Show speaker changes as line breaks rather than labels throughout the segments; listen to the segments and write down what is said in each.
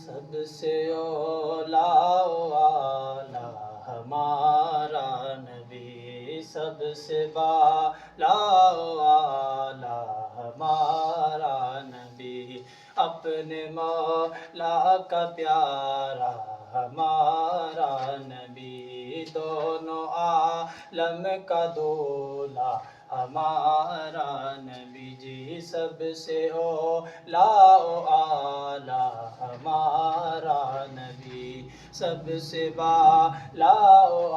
سب سے اولا والا ہمارا نبی، سب سے بالا والا ہمارا نبی، اپنے مولا کا پیارا ہمارا نبی، دونوں عالم کا دولا ہمارا نبی جی، سب سے اولا اعلی ہمارا نبی، سب سے بالا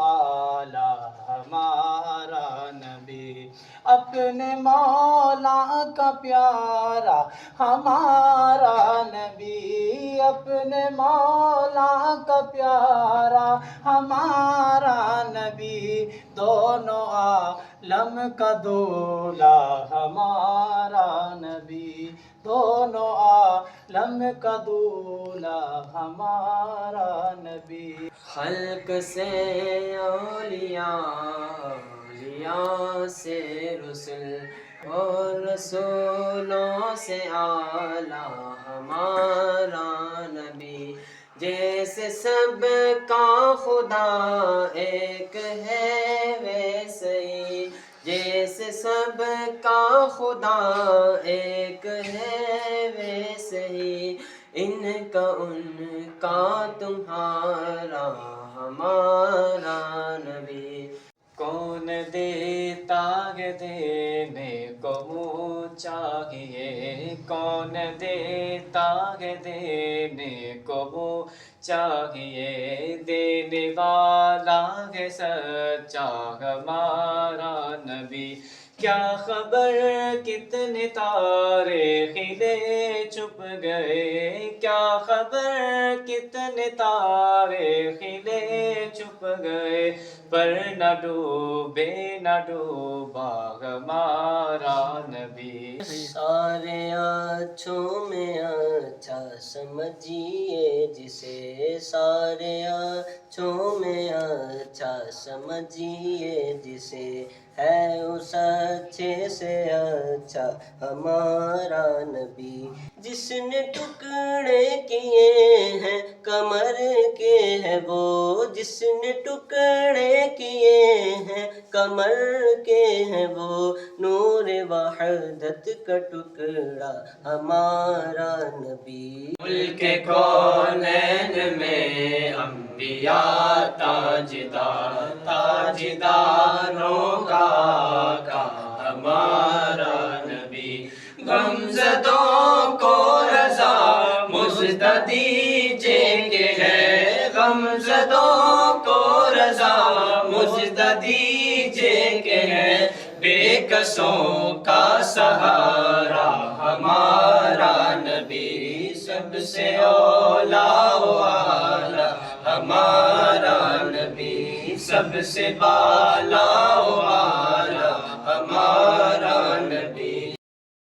اعلی ہمارا نبی، اپنے مولا کا پیارا ہمارا نبی، اپنے مولا کا پیارا ہمارا نبی، دونوں عالم کا دولا ہمارا نبی، دونوں عالم کا دولا ہمارا نبی۔
خلق سے اولیاء، اولیاء سے رسل، اور رسولوں سے اعلیٰ ہمارا نبی، جیسے سب کا خدا ایک ہے ویسے ہی، جیسے سب کا خدا ایک ہے ویسے ہی، ان کا تمہارا ہمارا نبی، کون دیتا ہے دینے کو منہ چاہیے، کون دیتا ہے دینے کو منہ چاہیے، دینے والا ہے سچا ہمارا نبی، کیا خبر کتنے تارے کھلے چھپ گئے، کیا خبر کتنے تارے کھلے چھپ گئے، پر نہ ڈوبے نہ ڈوبا ہمارا نبی، سارے اچھوں میں اچھا سمجھیے جسے، سارے اچھوں میں اچھا سمجھیے جسے، ہے اس اچھے سے اچھا ہمارا نبی، جس نے ٹکڑے کیے ہیں کمر کے ہے وہ، جس نے ٹکڑے کیے ہیں کمر کے ہیں وہ، نور وحدت کا ٹکڑا ہمارا نبی، ملک کونین میں انبیاء تاجدار، تاجداروں کا آقا ہمارا نبی، غمزدوں کو رضا مژدہ دیجئے کہ ہے، غمزدوں کو رضا مژدہ دیجئے کہ ہے، بے کسوں کا سہارا ہمارا نبی، سب سے اولا والا ہمارا نبی، سب سے بالا والا